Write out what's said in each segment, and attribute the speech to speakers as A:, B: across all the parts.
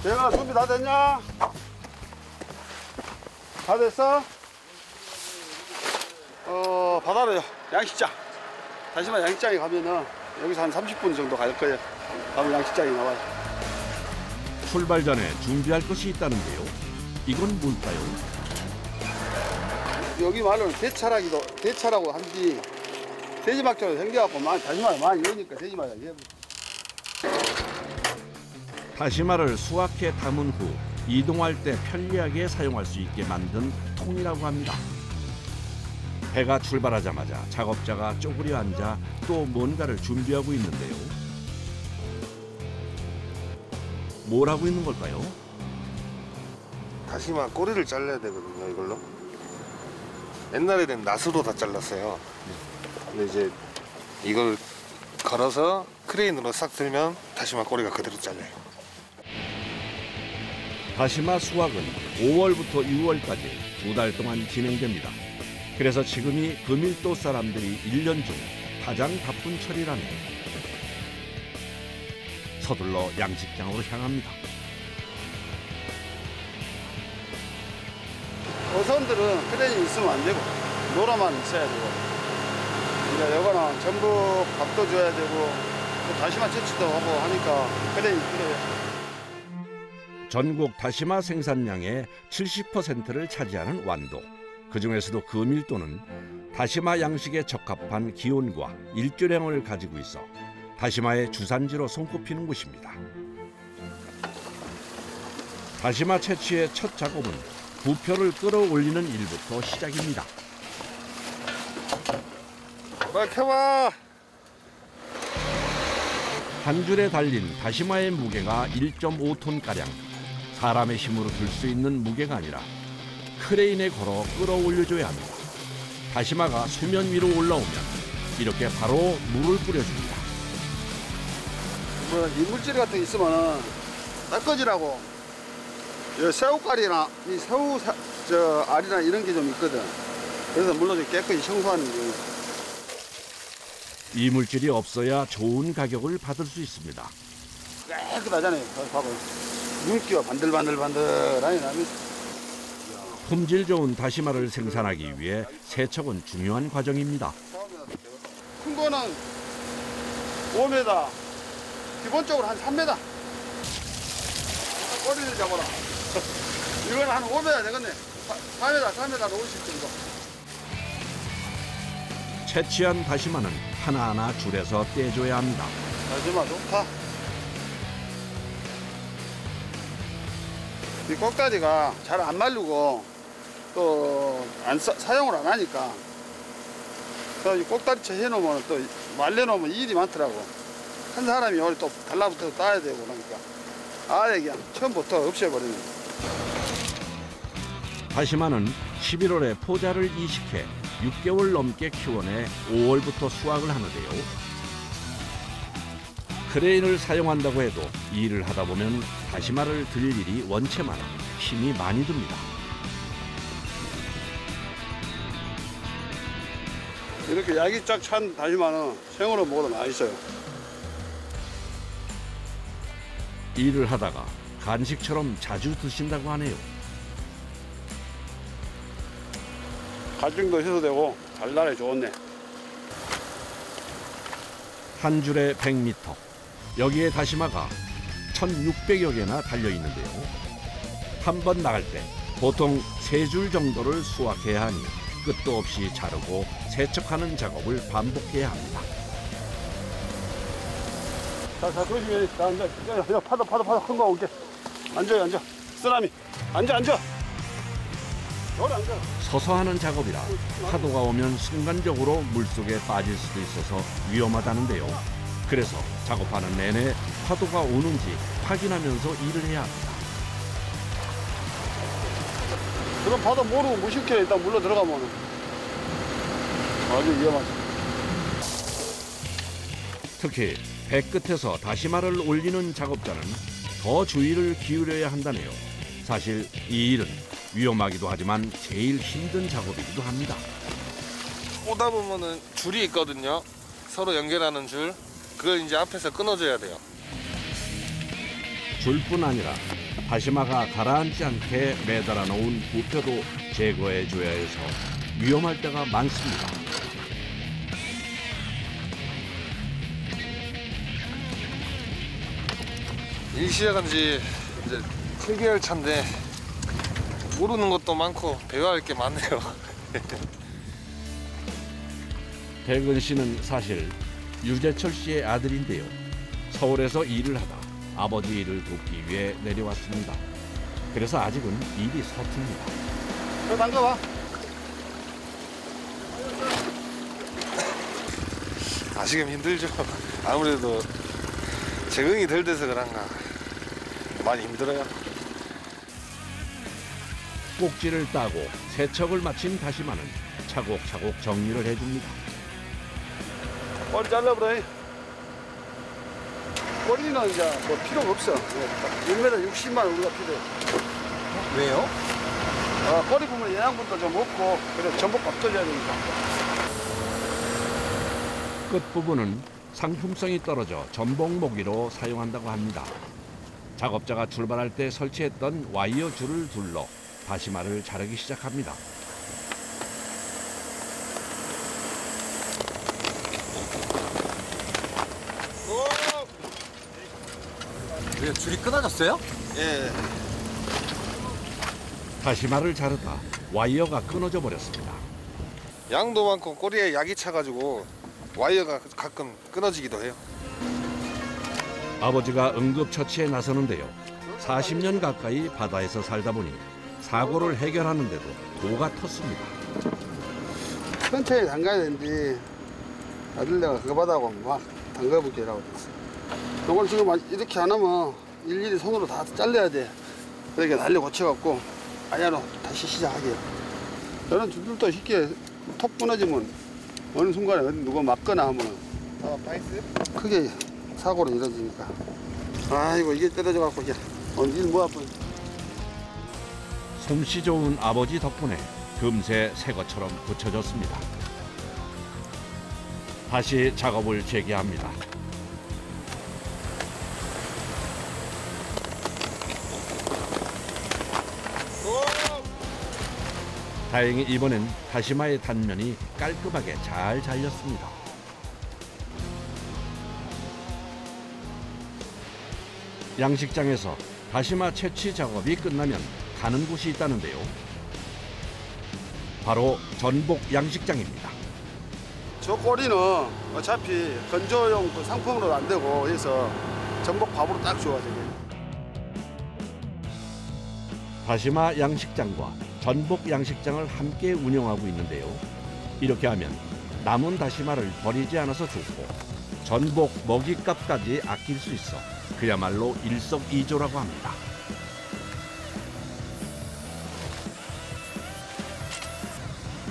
A: 대현아, 준비 다 됐냐? 다 됐어? 바다로 양식장. 다시마 양식장에 가면은 여기서 한 30분 정도 갈 거예요. 가면 양식장이 나와요.
B: 출발 전에 준비할 것이 있다는데요. 이건 뭘까요?
A: 여기 말로는 대차라고 한뒤 돼지막처럼 생겨갖고 다시마를 많이 넣으니까 돼지막이야.
B: 다시마를 수확해 담은 후 이동할 때 편리하게 사용할 수 있게 만든 통이라고 합니다. 배가 출발하자마자 작업자가 쪼그려 앉아 또 뭔가를 준비하고 있는데요. 뭘 하고 있는 걸까요?
C: 다시마 꼬리를 잘라야 되거든요, 이걸로. 옛날에는 낫으로 다 잘랐어요. 근데 이제 이걸 걸어서 크레인으로 싹 들면 다시마 꼬리가 그대로 잘려요.
B: 다시마 수확은 5월부터 6월까지 2달 동안 진행됩니다. 그래서 지금이 금일도 사람들이 1년 중 가장 바쁜 철이라네요. 서둘러 양식장으로 향합니다.
A: 어선들은 크레인이 있으면 안 되고 노라만 있어야 되고 이제 여거는 전부 밥도 줘야 되고 또 다시마 채취도 하고 하니까 크레인이 필요해요.
B: 전국 다시마 생산량의 70%를 차지하는 완도. 그중에서도 금일도는 다시마 양식에 적합한 기온과 일조량을 가지고 있어 다시마의 주산지로 손꼽히는 곳입니다. 다시마 채취의 첫 작업은 부표를 끌어올리는 일부터 시작입니다.
A: 빨리 켜봐.
B: 한 줄에 달린 다시마의 무게가 1.5톤가량. 사람의 힘으로 들 수 있는 무게가 아니라 크레인에 걸어 끌어올려줘야 합니다. 다시마가 수면 위로 올라오면 이렇게 바로 물을 뿌려줍니다.
A: 뭐 이물질 같은 게 있으면은 닦아지라고 새우깔이나 이 새우 알이나 이런 게 좀 있거든. 그래서 물로 좀 깨끗이 청소하는 게.
B: 이물질이 없어야 좋은 가격을 받을 수 있습니다.
A: 깨끗하잖아요. 봐봐. 윤기가 반들반들반들하니 나면.
B: 품질 좋은 다시마를 생산하기 위해 세척은 중요한 과정입니다.
A: 큰 거는 5m, 기본적으로 한 3m. 꼬리를 잡아라. 이건 한 5m 되겠네. 4m 50 정도.
B: 채취한 다시마는 하나하나 줄에서 떼줘야 합니다.
A: 다시마 좋다. 이 꼭다리가 잘 안 말르고 또 사용을 안 하니까 이 꼭다리채 해놓으면 또 말려놓으면 일이 많더라고. 한 사람이 오늘 또 달라붙어서 따야 되고 그러니까 아예 그냥 처음부터 없애버리는 거야.
B: 다시마는 11월에 포자를 이식해 6개월 넘게 키워내 5월부터 수확을 하는데요. 크레인을 사용한다고 해도 일을 하다 보면 다시마를 들일 일이 원체 많아 힘이 많이 듭니다.
A: 이렇게 약이 쫙 찬 다시마는 생으로 먹어도 맛있어요.
B: 일을 하다가 간식처럼 자주 드신다고 하네요.
A: 갈증도 해소되고 달달해 좋네.
B: 한 줄에 100m. 여기에 다시마가 1,600여 개나 달려 있는데요. 한 번 나갈 때 보통 3줄 정도를 수확해야 하니 끝도 없이 자르고 세척하는 작업을 반복해야 합니다.
A: 자, 그러시면 앉아. 파도 큰 거 올게. 앉아. 쓰라미. 앉아. 여기 앉아.
B: 서서 하는 작업이라 파도가 오면 순간적으로 물속에 빠질 수도 있어서 위험하다는데요. 그래서 작업하는 내내 파도가 오는지 확인하면서 일을 해야 합니다.
A: 그럼 파도 모르고 무심결에 일단 물러 들어가면 아주 위험하지.
B: 특히 배 끝에서 다시마를 올리는 작업자는 더 주의를 기울여야 한다네요. 사실 이 일은 위험하기도 하지만 제일 힘든 작업이기도 합니다.
C: 오다 보면은 줄이 있거든요. 서로 연결하는 줄. 그걸 이제 앞에서 끊어줘야 돼요.
B: 줄뿐 아니라 다시마가 가라앉지 않게 매달아 놓은 부표도 제거해 줘야 해서 위험할 때가 많습니다.
C: 일 시작한 지 이제 7개월 차인데 모르는 것도 많고 배워야 할 게 많네요.
B: 백은 씨는 사실 유재철 씨의 아들인데요. 서울에서 일을 하다 아버지 일을 돕기 위해 내려왔습니다. 그래서 아직은 일이 서툽니다.
A: 저 담가봐.
C: 아직은 힘들죠. 아무래도 적응이 덜 돼서 그런가 많이 힘들어요.
B: 꼭지를 따고 세척을 마친 다시마는 차곡차곡 정리를 해줍니다.
A: 머리 잘라버려. 머리는 이제 뭐 필요가 없어. 1m 60만 우리가 필요해.
D: 왜요?
A: 꼬리 부분에 영양분도 좀 없고 그래 전복밥 떠줘야 되니까.
B: 끝부분은 상품성이 떨어져 전복 모기로 사용한다고 합니다. 작업자가 출발할 때 설치했던 와이어 줄을 둘러 다시마를 자르기 시작합니다.
D: 왜 줄이 끊어졌어요?
C: 예.
B: 다시마를 자르다 와이어가 끊어져 버렸습니다.
C: 양도 많고 꼬리에 약이 차가지고 와이어가 가끔 끊어지기도 해요.
B: 아버지가 응급처치에 나서는데요. 40년 가까이 바다에서 살다 보니 사고를 해결하는데도 도가 텄습니다.
A: 천천히 담가야 되는데 아들내가 그거 받아고 막 담가볼게라고 했어. 이걸 지금 이렇게 안 하면 일일이 손으로 다 잘라야 돼. 그러니까 날려 고쳐갖고 아야로 다시 시작하게. 저는 줄도 쉽게 톡 끊어지면 어느 순간에 어디 누가 맞거나 하면 크게 사고로 이루어지니까. 아이고 이게 떨어져갖고 이제 오늘 일 뭐 아픈.
B: 솜씨 좋은 아버지 덕분에 금세 새 것처럼 고쳐졌습니다. 다시 작업을 재개합니다. 다행히 이번엔 다시마의 단면이 깔끔하게 잘 잘렸습니다. 양식장에서 다시마 채취 작업이 끝나면 가는 곳이 있다는데요. 바로 전복 양식장입니다.
A: 저 꼬리는 어차피 건조용 그 상품으로 안 되고 해서 전복 밥으로 딱 좋아져요.
B: 다시마 양식장과 전복 양식장을 함께 운영하고 있는데요. 이렇게 하면 남은 다시마를 버리지 않아서 좋고 전복 먹이값까지 아낄 수 있어 그야말로 일석이조라고 합니다.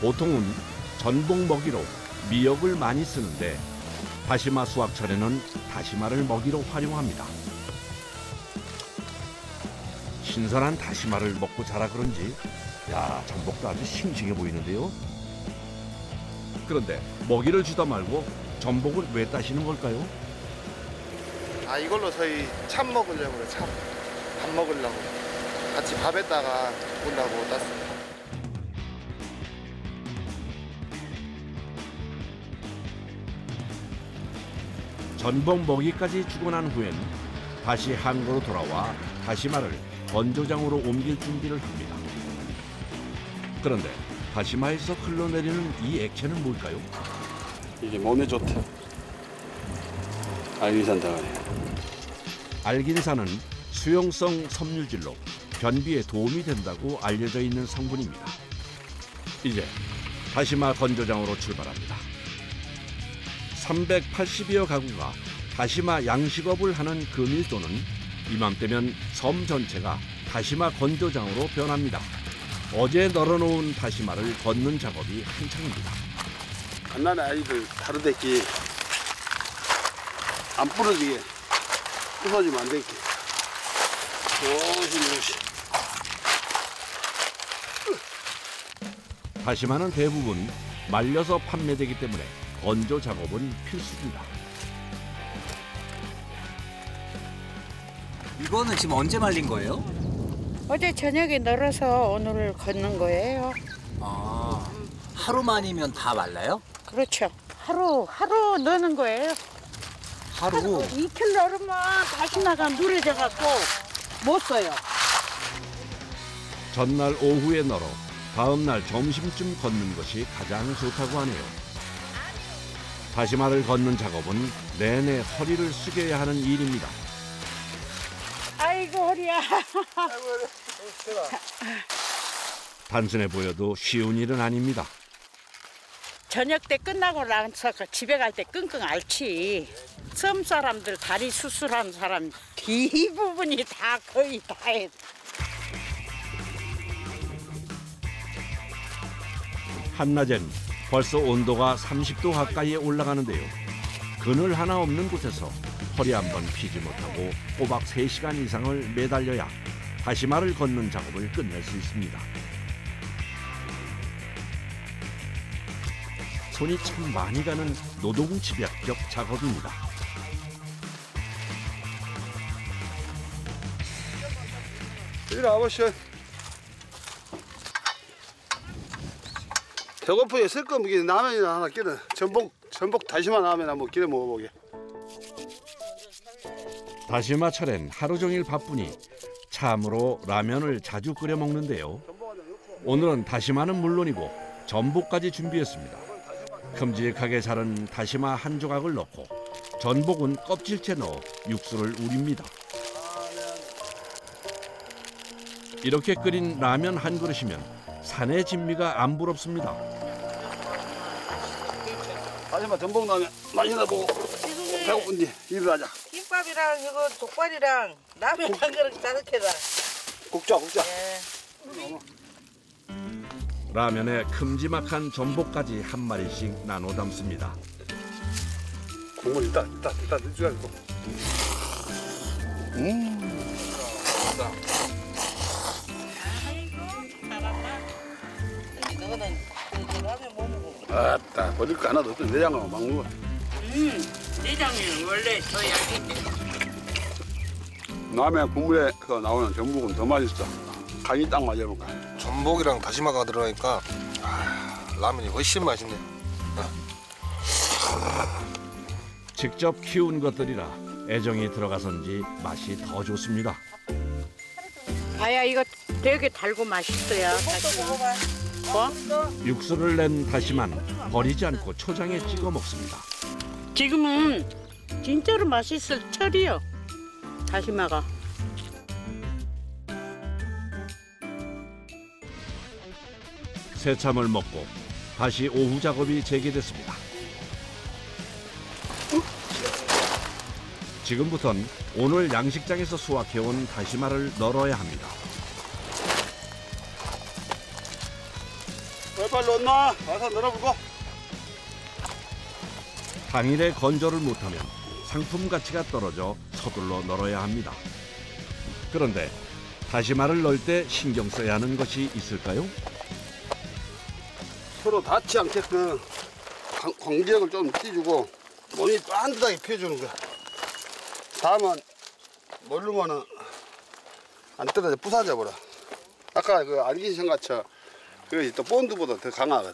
B: 보통은 전복 먹이로 미역을 많이 쓰는데 다시마 수확철에는 다시마를 먹이로 활용합니다. 신선한 다시마를 먹고 자라 그런지 야, 전복도 아주 싱싱해 보이는데요. 그런데 먹이를 주다 말고 전복을 왜 따시는 걸까요?
C: 아 이걸로 저희 참 먹으려고요. 참. 밥 먹으려고. 같이 밥에다가 볶으려고 땄습니다.
B: 전복 먹이까지 주고 난 후엔 다시 항구로 돌아와 다시마를 건조장으로 옮길 준비를 합니다. 그런데 다시마에서 흘러내리는 이 액체는 뭘까요?
A: 이게 몸에 좋대. 알기산 덩어리.
B: 알긴산은 수용성 섬유질로 변비에 도움이 된다고 알려져 있는 성분입니다. 이제 다시마 건조장으로 출발합니다. 380여 가구가 다시마 양식업을 하는 금일도는 이맘때면 섬 전체가 다시마 건조장으로 변합니다. 어제 널어놓은 다시마를 걷는 작업이 한창입니다.
A: 갓난애 아이들 다루대기 안 부러지게 부서지면 안 되게 조심조심.
B: 다시마는 대부분 말려서 판매되기 때문에 건조 작업은 필수입니다.
D: 이거는 지금 언제 말린 거예요?
E: 어제 저녁에 널어서 오늘 걷는 거예요.
D: 아, 하루만이면 다 말라요?
E: 그렇죠. 하루 넣는 거예요.
D: 하루?
E: 이틀 널으면 다시마가 누래져 갖고 못 써요.
B: 전날 오후에 널어 다음 날 점심쯤 걷는 것이 가장 좋다고 하네요. 다시마를 걷는 작업은 내내 허리를 숙여야 하는 일입니다.
E: 아이고 허리야.
B: 단순해 보여도 쉬운 일은 아닙니다.
E: 저녁 때 끝나고 나서 집에 갈 때 끙끙 앓지. 섬 사람들 다리 수술한 사람 대부분이 다 거의 다 해.
B: 한낮엔 벌써 온도가 30도 가까이에 올라가는데요. 그늘 하나 없는 곳에서 허리 한 번 피지 못하고 꼬박 3시간 이상을 매달려야 다시마를 걷는 작업을 끝낼 수 있습니다. 손이 참 많이 가는 노동집약적 작업입니다.
A: 이리 와보시오. 배고프게 쓸거 무기 라면이나 하나 끼는 전복 다시마 라면 한번 끼려 먹어보게.
B: 다시마 철엔 하루 종일 바쁘니 참으로 라면을 자주 끓여 먹는데요. 오늘은 다시마는 물론이고 전복까지 준비했습니다. 큼직하게 자른 다시마 한 조각을 넣고 전복은 껍질째 넣어 육수를 우립니다. 이렇게 끓인 라면 한 그릇이면 산의 진미가 안 부럽습니다.
A: 다시마 전복 라면 맛이나 보고 배고픈지 일어나자.
F: 김밥이랑 이거 족발이랑 라면 한 그릇 다득해다.
A: 굽자.
B: 라면에 큼지막한 전복까지 한 마리씩 나눠 담습니다.
A: 국물 일단 넣어주고.
F: 너는 라면 못 먹어.
A: 아따 버릴 거 하나도 없어. 내장하고 막 먹어.
E: 내장에는 원래 더 약인데.
A: 라면 국물에 나오는 전복은 더 맛있어. 간이 딱 맞아볼까.
C: 전복이랑 다시마가 들어가니까 라면이 훨씬 맛있네.
B: 직접 키운 것들이라 애정이 들어가선지 맛이 더 좋습니다.
E: 아야 이거 되게 달고 맛있어요. 다시마. 뭐?
B: 육수를 낸 다시마는 버리지 않고 초장에 찍어 먹습니다.
E: 지금은 진짜로 맛있을 철이요. 다시마가.
B: 새참을 먹고 다시 오후 작업이 재개됐습니다. 지금부턴 오늘 양식장에서 수확해온 다시마를 널어야 합니다.
A: 빨리 넣나? 와서 널어보고.
B: 당일에 건조를 못하면 상품 가치가 떨어져 서둘러 널어야 합니다. 그런데 다시마를 넣을 때 신경 써야 하는 것이 있을까요?
A: 서로 닿지 않게끔 간격을 좀 띄주고 몸이 반듯하게 펴주는 거야. 다만 모르면은 안 떨어져 부사져 버려. 아까 그 알기생가처 그것이 또 본드보다 더 강하거든.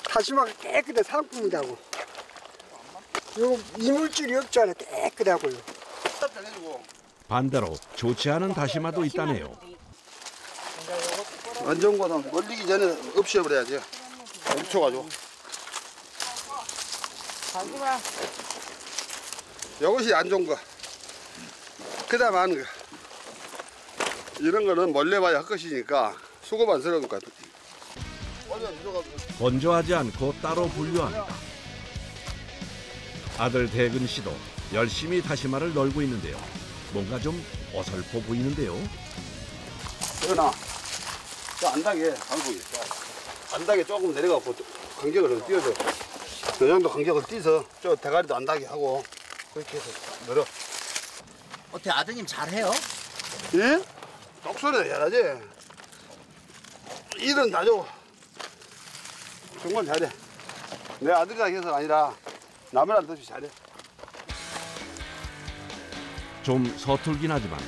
G: 다시마가 깨끗해 상품이라고. 요 이물질이 없잖아. 깨끗하고요.
B: 반대로 좋지 않은 다시마도 있다네요.
A: 안전과는 멀리기 전에 없애버려야지. 묻혀가지고. 이것이 안 좋은 거. 그 다음 하는 거. 이런 거는 몰래봐야 할 것이니까 수고만스러운 거 같아.
B: 건조하지 않고 따로 분류합니다. 아들 대근 씨도 열심히 다시마를 널고 있는데요. 뭔가 좀 어설퍼 보이는데요.
A: 그러나 저 안닥에 강북이 안닥에 조금 내려가고 간격을 좀 띄워줘. 이 정도 간격을 띄서 저 대가리도 안닥에 하고 그렇게 해서 늘어.
D: 어때 아드님 잘해요?
A: 예? 똑소리 해야지. 일은 다 줘. 정말 잘해. 내 아들이라 해서 아니라 남이란 듯이 잘해.
B: 좀 서툴긴 하지만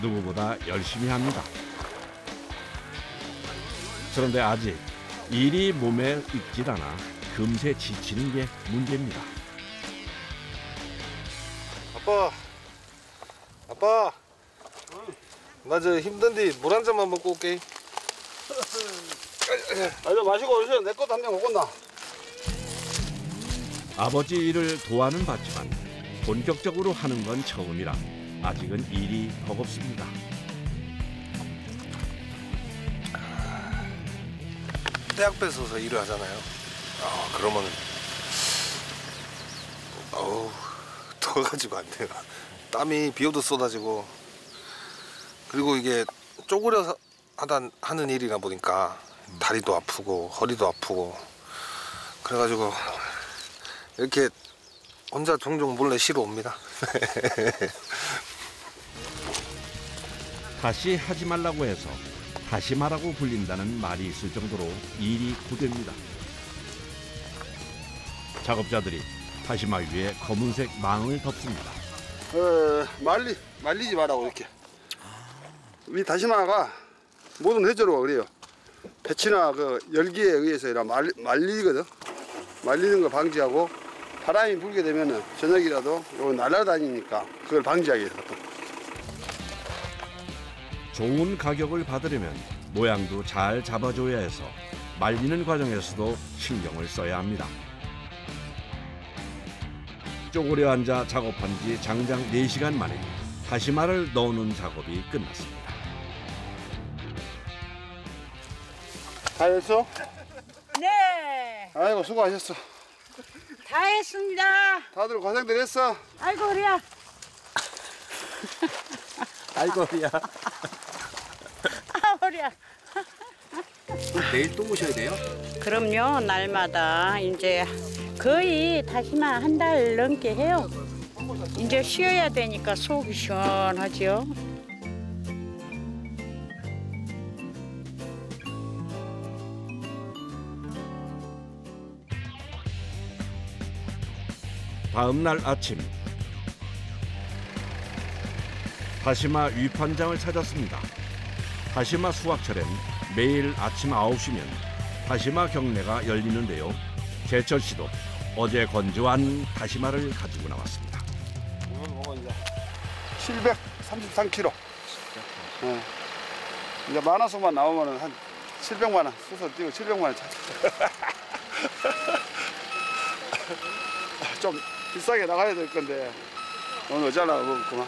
B: 누구보다 열심히 합니다. 그런데 아직 일이 몸에 익질 않아 금세 지치는 게 문제입니다.
C: 아빠, 나 저 힘든데 물 한 잔만 먹고 올게.
A: 아저 마시고 오세요. 내 것도 한 병 먹었나?
B: 아버지 일을 도와는 봤지만 본격적으로 하는 건 처음이라 아직은 일이 버겁습니다.
C: 대학 뺏어서 일을 하잖아요. 그러면 더워가지고 안 돼요. 땀이 비오도 쏟아지고, 그리고 이게 쪼그려서 하는 일이라 보니까 다리도 아프고 허리도 아프고, 그래가지고 이렇게 혼자 종종 몰래 쉬러 옵니다.
B: 다시 하지 말라고 해서 다시마라고 불린다는 말이 있을 정도로 일이 고됩니다. 작업자들이 다시마 위에 검은색 망을 덮습니다.
A: 말리지 말라고 이렇게. 이 다시마가 모든 해조류가 그래요. 배치나 그 열기에 의해서 말리거든. 말리는 걸 방지하고, 바람이 불게 되면은 저녁이라도 요 날아다니니까 그걸 방지하기 위해서.
B: 좋은 가격을 받으려면 모양도 잘 잡아줘야 해서 말리는 과정에서도 신경을 써야 합니다. 쪼그려 앉아 작업한 지 장장 4시간 만에 다시마를 넣는 작업이 끝났습니다.
A: 다 했어?
E: 네,
A: 아이고 수고하셨어.
E: 다 했습니다.
A: 다들 고생들 했어.
E: 아이고 우리야.
D: 아이고, 야.
E: 아 우리야.
D: 내일 또 오셔야 돼요?
E: 그럼요, 날마다 이제 거의 다시마 한 달 넘게 해요. 이제 쉬어야 되니까 속이 시원하죠.
B: 다음 날 아침 다시마 위판장을 찾았습니다. 다시마 수확철엔 매일 아침 9시면 다시마 경매가 열리는데요. 제철 씨도 어제 건조한 다시마를 가지고 나왔습니다.
A: 이건 뭐가 이제 733kg. 이제 만화수만 나오면은 한 700만 원 수술 뛰고 700만 원 찾아. 좀 비싸게 나가야 될 건데 오늘 어쩌려고 그렇구만.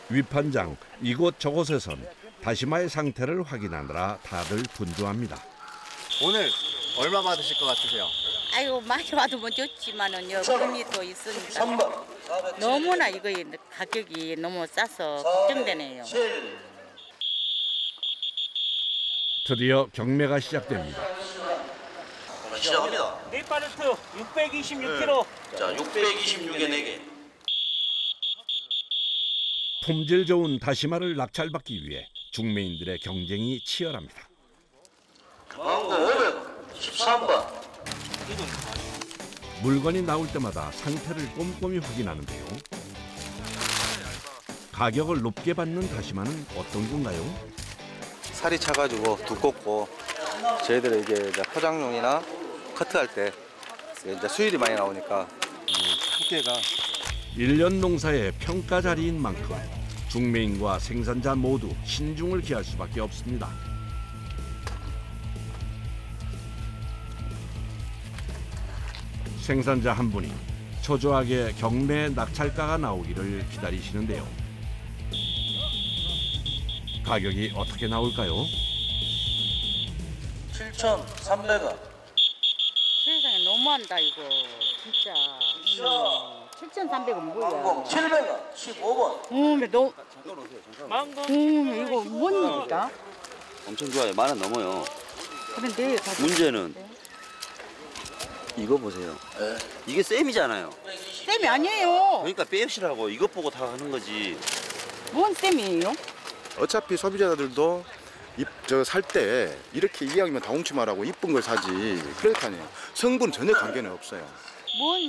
B: 위판장 이곳 저곳에선 다시마의 상태를 확인하느라 다들 분주합니다.
D: 오늘 얼마 받으실 것 같으세요?
E: 아이고 많이 받으면 좋지만은 여금이 또 있으니까 너무나 이거 가격이 너무 싸서 걱정되네요.
B: 드디어 경매가 시작됩니다.
H: 시작합니다.
I: 네파르트 626kg.
H: 자, 626에 4개.
B: 품질 좋은 다시마를 낙찰받기 위해 중매인들의 경쟁이 치열합니다.
H: 망고 500원, 13번.
B: 물건이 나올 때마다 상태를 꼼꼼히 확인하는데요. 가격을 높게 받는 다시마는 어떤 건가요?
J: 살이 차가지고 두껍고 저희들이 이게 이제 포장용이나 커트할 때 이제 수율이 많이 나오니까 두께가
B: 1년 농사의 평가 자리인 만큼 중매인과 생산자 모두 신중을 기할 수밖에 없습니다. 생산자 한 분이 초조하게 경매 낙찰가가 나오기를 기다리시는데요. 가격이 어떻게 나올까요?
H: 7,300원.
E: 세상에 너무한다 이거 진짜. 7,300원 뭐야?
H: 망고 700원, 15번.
E: 너무. 망고. 이거 뭔 일이다?
K: 엄청 좋아요. 10,000원 넘어요.
E: 그런데
K: 문제는 이거 보세요. 이게 쌤이잖아요.
E: 쌤이 아니에요.
K: 그러니까 빼시라고 이것 보고 다 하는 거지.
E: 뭔 쌤이에요?
L: 어차피 소비자들도 살 때 이렇게 이왕이면 다홍치마라고 이쁜 걸 사지 그럴 거 아니에요. 성분 전혀 관계는 없어요.
E: 뭔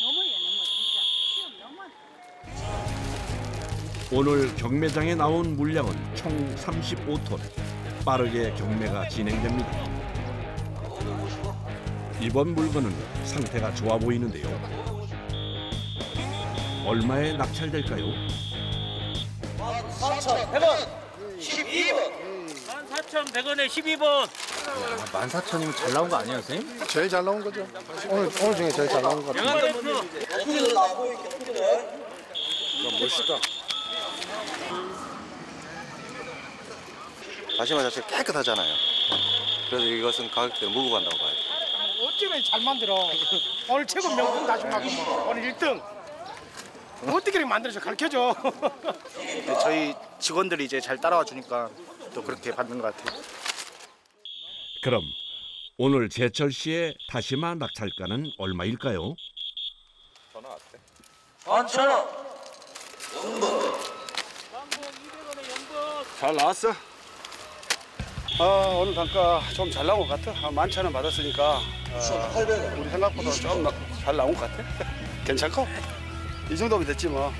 E: 너무해.
B: 오늘 경매장에 나온 물량은 총 35톤. 빠르게 경매가 진행됩니다. 이번 물건은 상태가 좋아 보이는데요. 얼마에 낙찰될까요?
H: 14,100원 12번
I: 14,100원에 12번.
D: 14,000이면 잘 나온 거 아니에요, 선생님?
C: 제일 잘 나온 거죠. 오늘 중에 제일 잘 나온 것 같아요. 멋있다.
J: 다시마 자체가 깨끗하잖아요. 그래서 이것은 가격대로 무고 간다고 봐요.
M: 어쩌면 잘 만들어. 오늘 최고 명품 다시마구만. 오늘 1등. 어떻게 이렇게 만들어서 가르쳐줘.
N: 저희 직원들이 이제 잘 따라와 주니까 또 그렇게 받는 것 같아요.
B: 그럼 오늘 제철 씨의 다시마 낙찰가는 얼마일까요?
J: 전화 왔대.
H: 11,000원
A: 잘 나왔어? 오늘 단가 좀 잘 나온 것 같아. 11,000원 받았으니까 우리 생각보다 좀 잘 나온 것 같아. 괜찮고? 이 정도면 됐지 뭐.